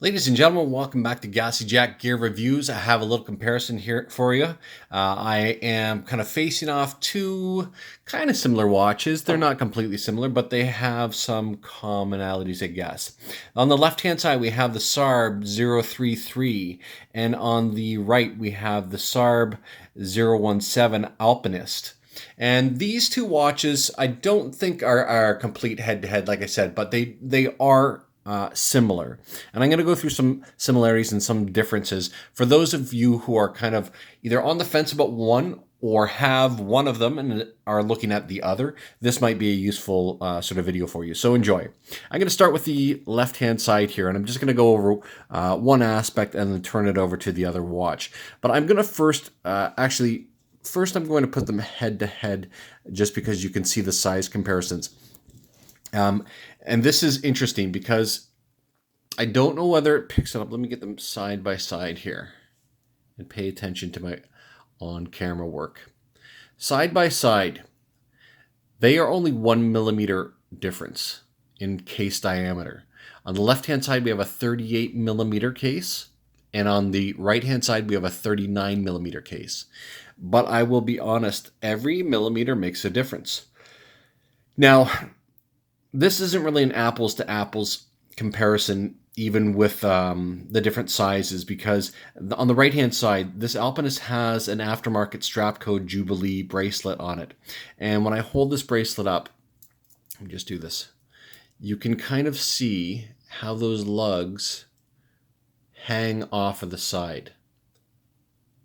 Ladies and gentlemen, welcome back to Gassy Jack Gear Reviews. I have a little comparison here for you. I am kind of facing off two kind of similar watches. They're not completely similar, but they have some commonalities, I guess. On the left-hand side, we have the SARB033, and on the right, we have the SARB017 Alpinist. And these two watches, I don't think are complete head-to-head, like I said, but they are similar. And I'm going to go through some similarities and some differences for those of you who are kind of either on the fence about one or have one of them and are looking at the other. This might be a useful sort of video for you. So enjoy. I'm going to start with the left-hand side here, and I'm just going to go over one aspect and then turn it over to the other watch. But I'm going to first First, I'm going to put them head-to-head just because you can see the size comparisons. And this is interesting because I don't know whether it picks it up. Let me get them side by side here and pay attention to my on-camera work. Side by side, they are only 1 millimeter difference in case diameter. On the left-hand side, we have a 38 millimeter case, and on the right-hand side, we have a 39 millimeter case. But I will be honest, every millimeter makes a difference. Now, this isn't really an apples to apples comparison, even with the different sizes, because on the right-hand side, this Alpinist has an aftermarket strap code Jubilee bracelet on it. And when I hold this bracelet up, let me just do this, you can kind of see how those lugs hang off of the side.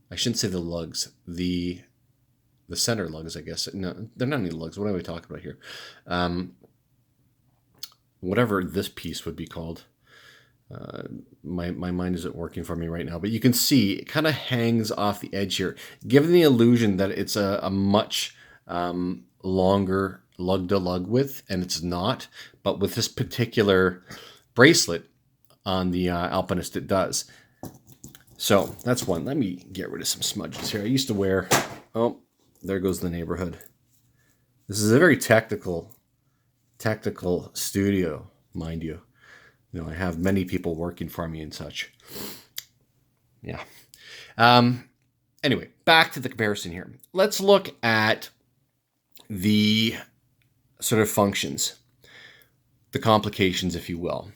I shouldn't say the lugs, the center lugs, I guess. No, they're not any lugs. What am I talking about here? Whatever this piece would be called. My mind isn't working for me right now, but you can see it kind of hangs off the edge here, giving the illusion that it's a much longer lug-to-lug width, and it's not. But with this particular bracelet on the Alpinist, it does. So that's one. Let me get rid of some smudges here. I used to wear, oh, there goes the neighborhood. This is a very technical studio, mind you. You know, I have many people working for me and such. Yeah. Anyway, back to the comparison here. Let's look at the sort of functions, the complications, if you will.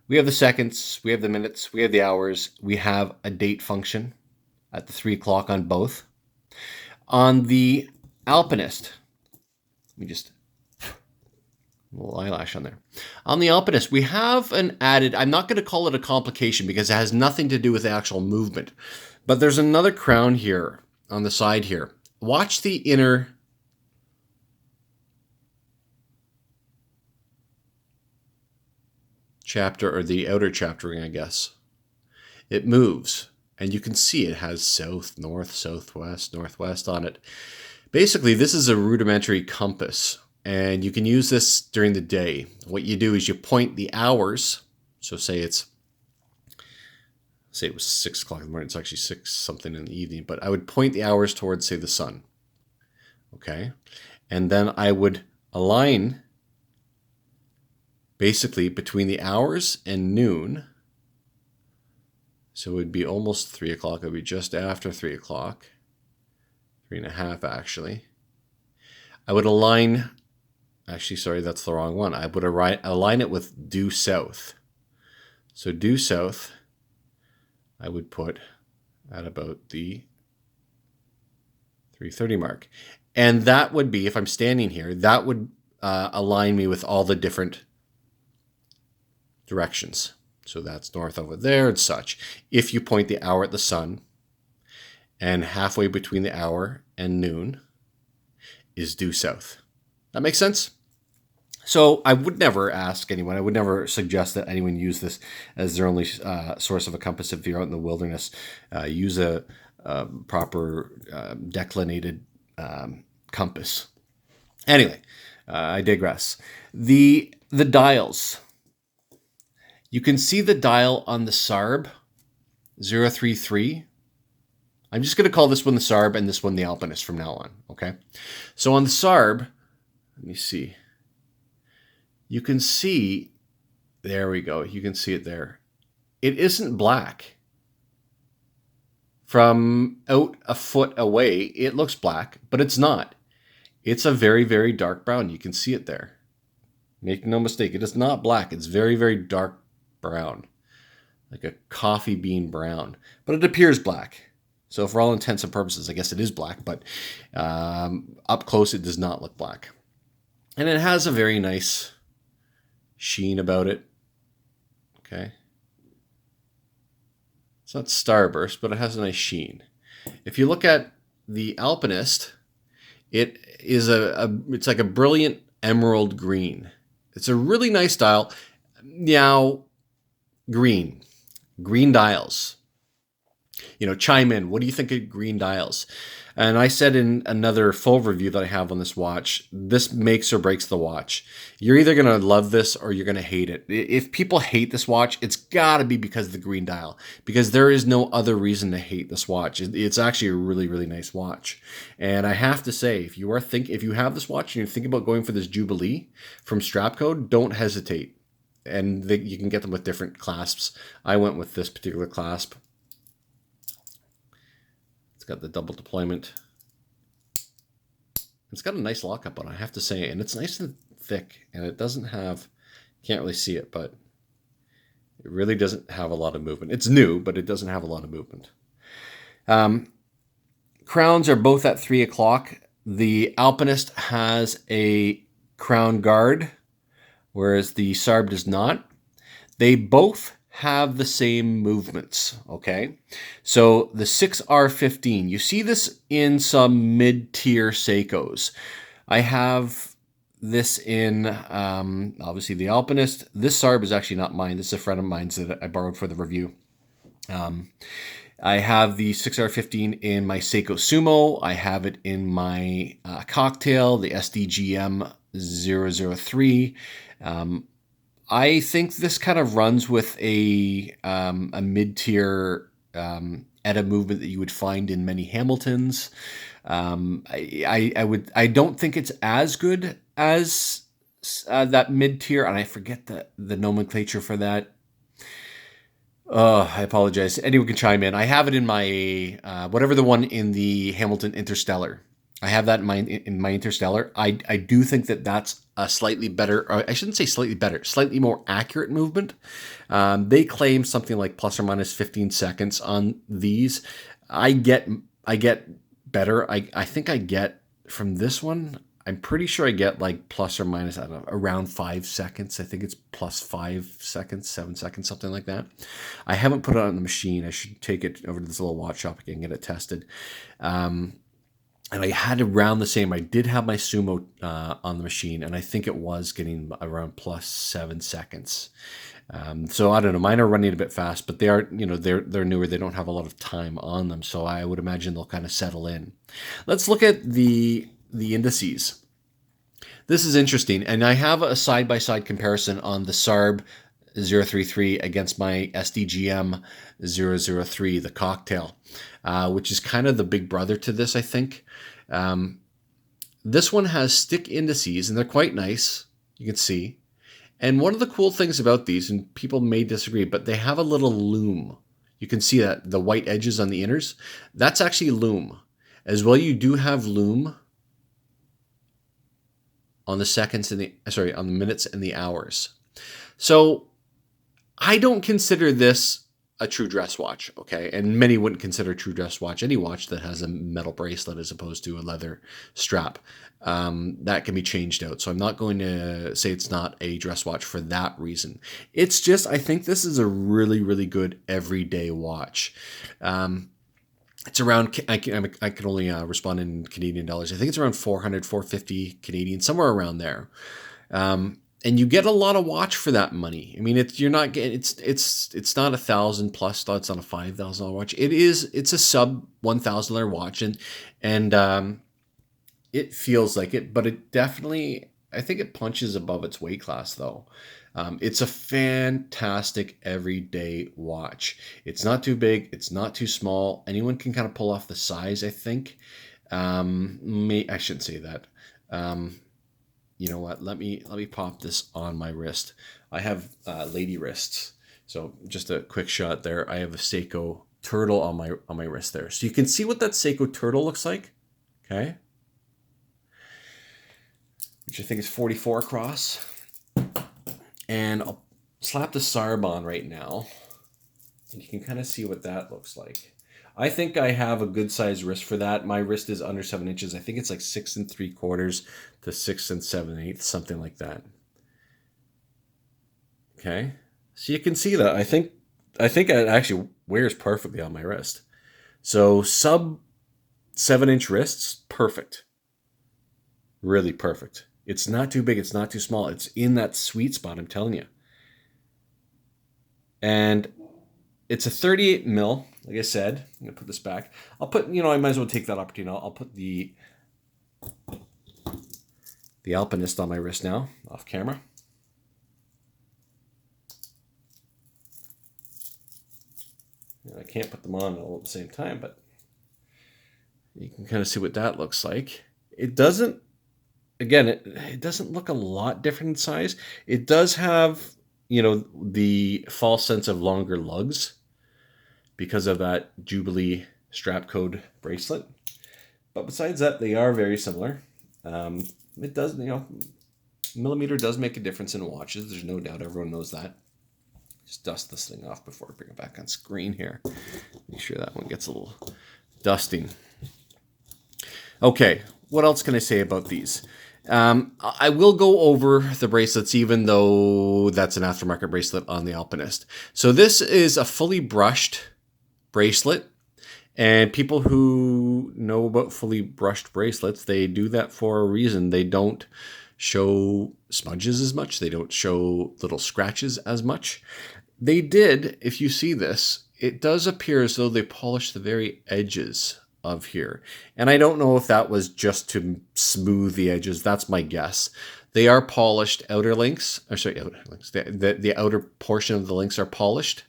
We have the seconds, we have the minutes, we have the hours, we have a date function at the 3 o'clock on both. On the Alpinist, let me just, a little eyelash on there. On the Alpinist, we have an added, I'm not going to call it a complication because it has nothing to do with the actual movement, but there's another crown here on the side here. Watch the inner chapter, or the outer chapter ring, I guess. It moves, and you can see it has south, north, southwest, northwest on it. Basically, this is a rudimentary compass, and you can use this during the day. What you do is you point the hours, so say it was 6 o'clock in the morning, it's actually 6 something in the evening, but I would point the hours towards, say, the sun. Okay? And then I would align basically between the hours and noon. So it would be almost 3 o'clock. It would be just after 3 o'clock. 3:30 actually. I would align, actually, sorry, that's the wrong one. I would align it with due south. So due south, I would put at about the 3:30 mark. And that would be, if I'm standing here, that would align me with all the different directions. So that's north over there and such. If you point the hour at the sun, and halfway between the hour and noon is due south. That makes sense? So I would never ask anyone, I would never suggest that anyone use this as their only source of a compass if you're out in the wilderness. Use a proper declinated compass. Anyway, I digress. The dials. You can see the dial on the SARB033. I'm just going to call this one the SARB and this one the Alpinist from now on, okay? So on the SARB, let me see. You can see, there we go. You can see it there. it isn't black. From out a foot away, it looks black, but it's not. It's a very, very dark brown. You can see it there. Make no mistake, it is not black. It's very, very dark brown, like a coffee bean brown, but it appears black. So for all intents and purposes, I guess it is black, but up close, it does not look black. And it has a very nice sheen about it. Okay. It's not starburst, but it has a nice sheen. If you look at the Alpinist, it is it's like a brilliant emerald green. It's a really nice dial. Now, green dials. Chime in. What do you think of green dials? And I said in another full review that I have on this watch, this makes or breaks the watch. You're either going to love this or you're going to hate it. If people hate this watch, it's got to be because of the green dial, because there is no other reason to hate this watch. It's actually a really, really nice watch. And I have to say, if you have this watch and you're thinking about going for this Jubilee from Strapcode, don't hesitate. And you can get them with different clasps. I went with this particular clasp. Got the double deployment. It's got a nice lockup on it, I have to say, and it's nice and thick, and it doesn't have, can't really see it, but it really doesn't have a lot of movement. It's new, but it doesn't have a lot of movement. Crowns are both at 3 o'clock. The Alpinist has a crown guard, whereas the SARB does not. They both have the same movements, okay? So the 6R15, you see this in some mid-tier Seikos. I have this in, obviously, the Alpinist. This SARB is actually not mine. This is a friend of mine's that I borrowed for the review. I have the 6R15 in my Seiko Sumo. I have it in my cocktail, the SDGM 003. I think this kind of runs with a mid-tier ETA movement that you would find in many Hamiltons. I don't think it's as good as that mid-tier, and I forget the nomenclature for that. I apologize. Anyone can chime in. I have it in my whatever the one in the Hamilton Interstellar. I have that in my Interstellar. I do think that that's a slightly better, or I shouldn't say slightly better, slightly more accurate movement. They claim something like plus or minus 15 seconds on these. I get better. I think I get from this one, I'm pretty sure I get like plus or minus, I don't know, around 5 seconds. I think it's plus 5 seconds, 7 seconds, something like that. I haven't put it on the machine. I should take it over to this little watch shop again and get it tested. And I had around the same. I did have my Sumo on the machine, and I think it was getting around plus 7 seconds. So I don't know. Mine are running a bit fast, but they are, they're newer. They don't have a lot of time on them, so I would imagine they'll kind of settle in. Let's look at the indices. This is interesting, and I have a side-by-side comparison on the SARB 033 against my SDGM 003, the cocktail, which is kind of the big brother to this, I think. This one has stick indices, and they're quite nice, you can see. And one of the cool things about these, and people may disagree, but they have a little loom. You can see that, the white edges on the inners. That's actually loom. As well, you do have loom on the seconds and on the minutes and the hours. So I don't consider this a true dress watch, okay? And many wouldn't consider a true dress watch any watch that has a metal bracelet as opposed to a leather strap. That can be changed out. So I'm not going to say it's not a dress watch for that reason. It's just, I think this is a really, really good everyday watch. It's around, I can only respond in Canadian dollars. I think it's around 400, 450 Canadian, somewhere around there. And you get a lot of watch for that money. I mean, it's not $1,000 plus. It's not a $5,000 watch. It's a sub $1,000 watch, and it feels like it, but it definitely, I think it punches above its weight class though. It's a fantastic everyday watch. It's not too big. It's not too small. Anyone can kind of pull off the size, I think. I shouldn't say that. You know what? Let me pop this on my wrist. I have lady wrists, So just a quick shot there. I have a Seiko turtle on my wrist there. So you can see what that Seiko turtle looks like. Okay. Which I think is 44 across. And I'll slap the SARB on right now. And you can kind of see what that looks like. I think I have a good size wrist for that. My wrist is under 7 inches. I think it's like 6 3/4 to 6 7/8, something like that. Okay. So you can see that. I think it actually wears perfectly on my wrist. So sub 7-inch wrists, perfect. Really perfect. It's not too big. It's not too small. It's in that sweet spot, I'm telling you. And it's a 38 mil, like I said. I'm going to put this back. I'll put, I might as well take that opportunity. I'll put the Alpinist on my wrist now, off camera. I can't put them on all at the same time, but you can kind of see what that looks like. It doesn't, again, it doesn't look a lot different in size. It does have, the false sense of longer lugs because of that Jubilee strap code bracelet. But besides that, they are very similar. It does, millimeter does make a difference in watches. There's no doubt. Everyone knows that. Just dust this thing off before I bring it back on screen here. Make sure that one gets a little dusting. Okay, what else can I say about these? I will go over the bracelets, even though that's an aftermarket bracelet on the Alpinist. So this is a fully brushed bracelet. And people who know about fully brushed bracelets, they do that for a reason. They don't show smudges as much. They don't show little scratches as much. They did, if you see this, it does appear as though they polished the very edges of here. And I don't know if that was just to smooth the edges. That's my guess. They are polished outer links. Or sorry, outer links. The outer portion of the links are polished.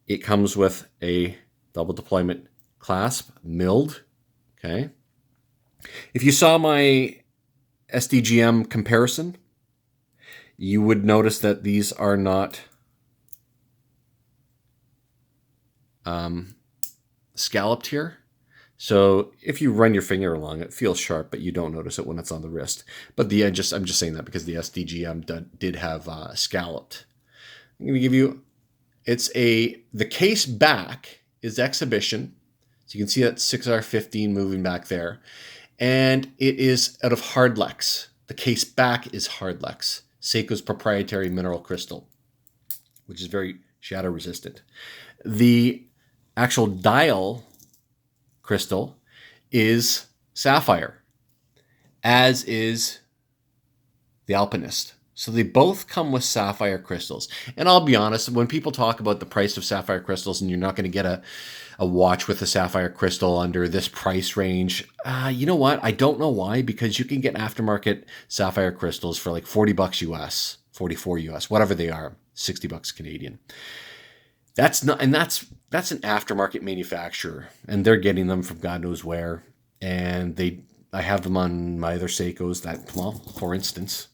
It comes with a double deployment clasp, milled. Okay. If you saw my SDGM comparison, you would notice that these are not scalloped here. So if you run your finger along, it feels sharp, but you don't notice it when it's on the wrist. But I'm just saying that because the SDGM did have scalloped. I'm going to give you, the case back is exhibition. So you can see that 6R15 moving back there. And it is out of Hardlex. The case back is Hardlex, Seiko's proprietary mineral crystal, which is very shatter resistant. The actual dial crystal is sapphire, as is the Alpinist. So they both come with sapphire crystals. And I'll be honest, when people talk about the price of sapphire crystals and you're not going to get a watch with a sapphire crystal under this price range, you know what? I don't know why, because you can get aftermarket sapphire crystals for like $40 US, 44 US, whatever they are, $60 Canadian. That's an aftermarket manufacturer, and they're getting them from God knows where. And I have them on my other Seikos that, well, for instance,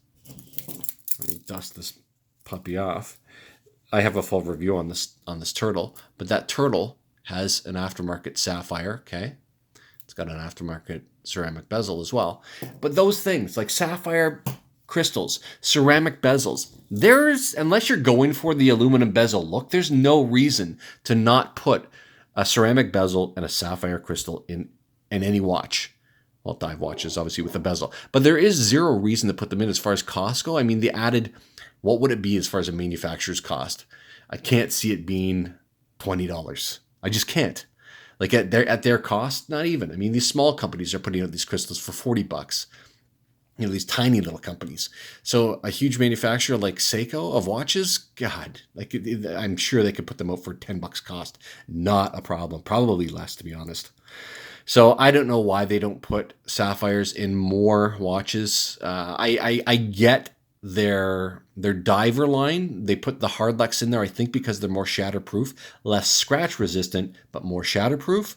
let me dust this puppy off. I have a full review on this turtle, but that turtle has an aftermarket sapphire, okay? It's got an aftermarket ceramic bezel as well. But those things, like sapphire crystals, ceramic bezels, unless you're going for the aluminum bezel look, there's no reason to not put a ceramic bezel and a sapphire crystal in any watch. Well, dive watches, obviously, with a bezel. But there is zero reason to put them in as far as cost go. I mean, the added, what would it be as far as a manufacturer's cost? I can't see it being $20. I just can't. Like at their cost, not even. I mean, these small companies are putting out these crystals for $40. These tiny little companies. So a huge manufacturer like Seiko of watches, God, like I'm sure they could put them out for $10 cost. Not a problem. Probably less, to be honest. So I don't know why they don't put sapphires in more watches. I get their diver line. They put the Hardlex in there, I think, because they're more shatterproof, less scratch resistant, but more shatterproof.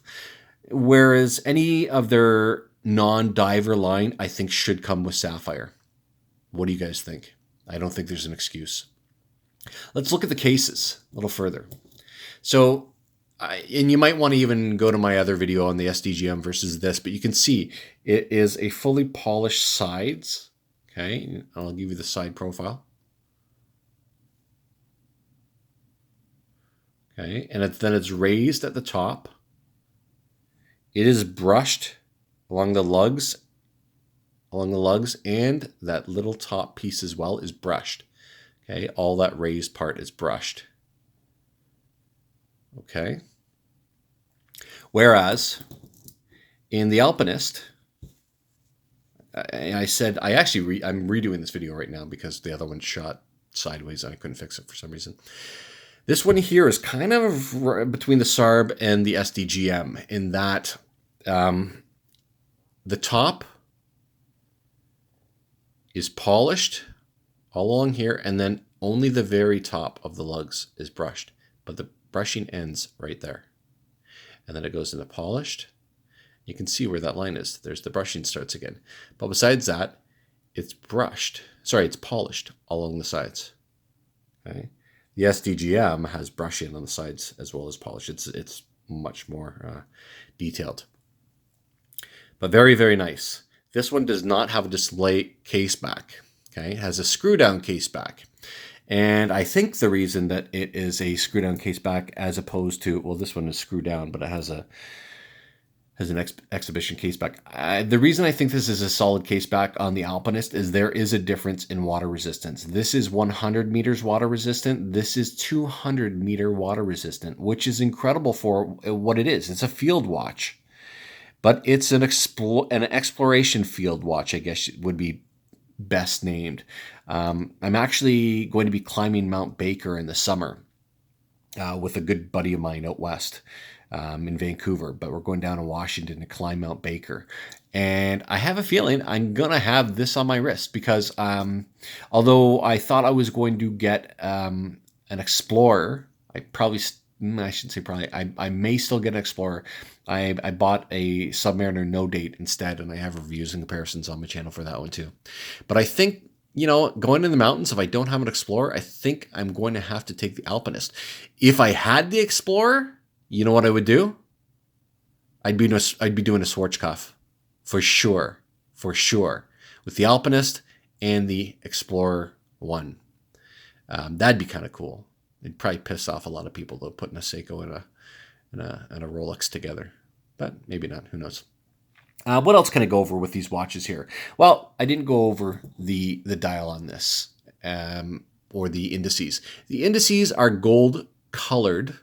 Whereas any of their non-diver line, I think, should come with sapphire. What do you guys think? I don't think there's an excuse. Let's look at the cases a little further. So, and you might want to even go to my other video on the SDGM versus this, but you can see it is a fully polished sides. Okay, I'll give you the side profile. Okay, and then it's raised at the top. It is brushed along the lugs, and that little top piece as well is brushed. Okay, all that raised part is brushed. Okay. Whereas in the Alpinist, I said, I'm redoing this video right now because the other one shot sideways and I couldn't fix it for some reason. This one here is kind of between the SARB and the SDGM in that the top is polished all along here, and then only the very top of the lugs is brushed, but the brushing ends right there. And then it goes into polished. You can see where that line is. There's the brushing starts again. But besides that, it's polished all along the sides. Okay. The SDGM has brushing on the sides as well as polish. It's much more detailed. But very, very nice. This one does not have a display case back. Okay, it has a screw down case back. And I think the reason that it is a screw down case back as opposed to, well, this one is screw down, but it has an exhibition case back. The reason I think this is a solid case back on the Alpinist is there is a difference in water resistance. This is 100 meters water resistant. This is 200 meter water resistant, which is incredible for what it is. It's a field watch, but it's an exploration field watch, I guess would be best named. I'm actually going to be climbing Mount Baker in the summer with a good buddy of mine out west in Vancouver, but we're going down to Washington to climb Mount Baker. And I have a feeling I'm going to have this on my wrist because although I thought I was going to get an Explorer, I may still get an Explorer. I bought a Submariner No Date instead, and I have reviews and comparisons on my channel for that one too. But I think, going in the mountains, if I don't have an Explorer, I think I'm going to have to take the Alpinist. If I had the Explorer, you know what I would do? I'd be doing a Schwarzkopf for sure, with the Alpinist and the Explorer 1. That'd be kind of cool. It'd probably piss off a lot of people though, putting a Seiko and a Rolex together, but maybe not. Who knows? What else can I go over with these watches here? Well, I didn't go over the dial on this or the indices. The indices are gold colored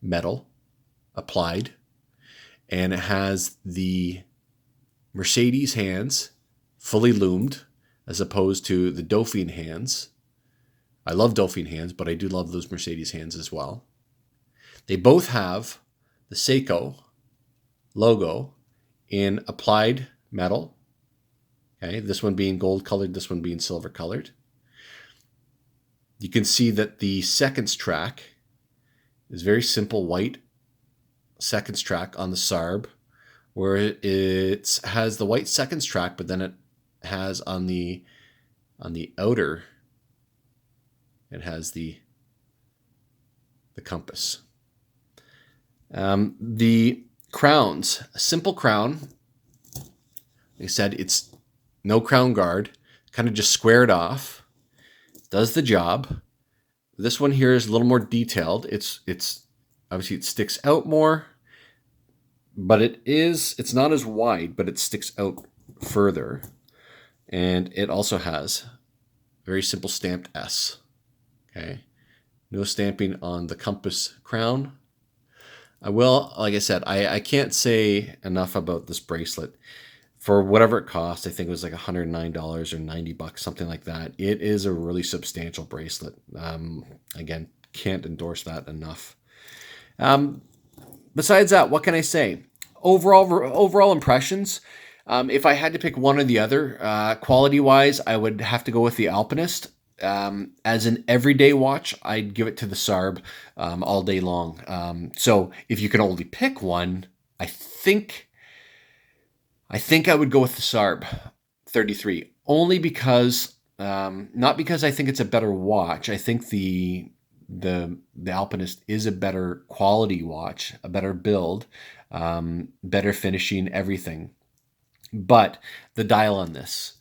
metal applied, and it has the Mercedes hands fully loomed as opposed to the Dauphine hands. I love Dauphine hands, but I do love those Mercedes hands as well. They both have the Seiko logo in applied metal. Okay, this one being gold colored, this one being silver colored. You can see that the seconds track is very simple white seconds track on the SARB, where it has the white seconds track, but then it has on the outer, it has the compass. The crowns, a simple crown. Like I said, it's no crown guard, kind of just squared off, does the job. This one here is a little more detailed. It's obviously it sticks out more, but it's not as wide, but it sticks out further. And it also has a very simple stamped S. Okay. No stamping on the compass crown. Like I said, I can't say enough about this bracelet. For whatever it cost, I think it was like $109 or $90, something like that. It is a really substantial bracelet. Again, can't endorse that enough. Besides that, what can I say? Overall impressions. If I had to pick one or the other, quality-wise, I would have to go with the Alpinist. As an everyday watch, I'd give it to the SARB all day long. So if you can only pick one, I think I would go with the SARB 33, only because Not because I think it's a better watch. I think the Alpinist is a better quality watch, a better build, better finishing, everything. But the dial on this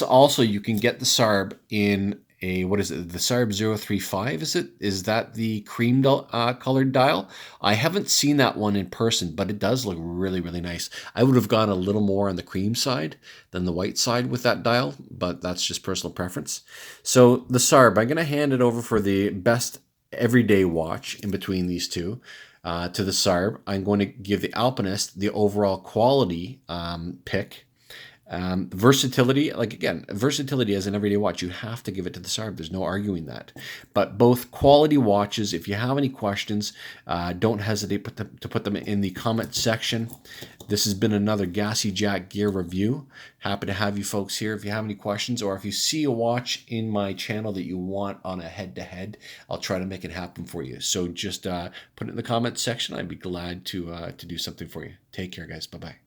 also, you can get the SARB in a, what is it, the SARB035, is it? Is that the cream colored dial? I haven't seen that one in person, but it does look really, really nice. I would have gone a little more on the cream side than the white side with that dial, but that's just personal preference. So the SARB, I'm going to hand it over for the best everyday watch in between these two. To the SARB, I'm going to give the Alpinist the overall quality pick. Versatility, like again, versatility as an everyday watch, you have to give it to the SARB. There's no arguing that. But both quality watches, if you have any questions, don't hesitate to put them in the comment section. This has been another Gassy Jack gear review. Happy to have you folks here. If you have any questions, or if you see a watch in my channel that you want on a head-to-head, I'll try to make it happen for you. So just put it in the comment section. I'd be glad to do something for you. Take care, guys. Bye-bye.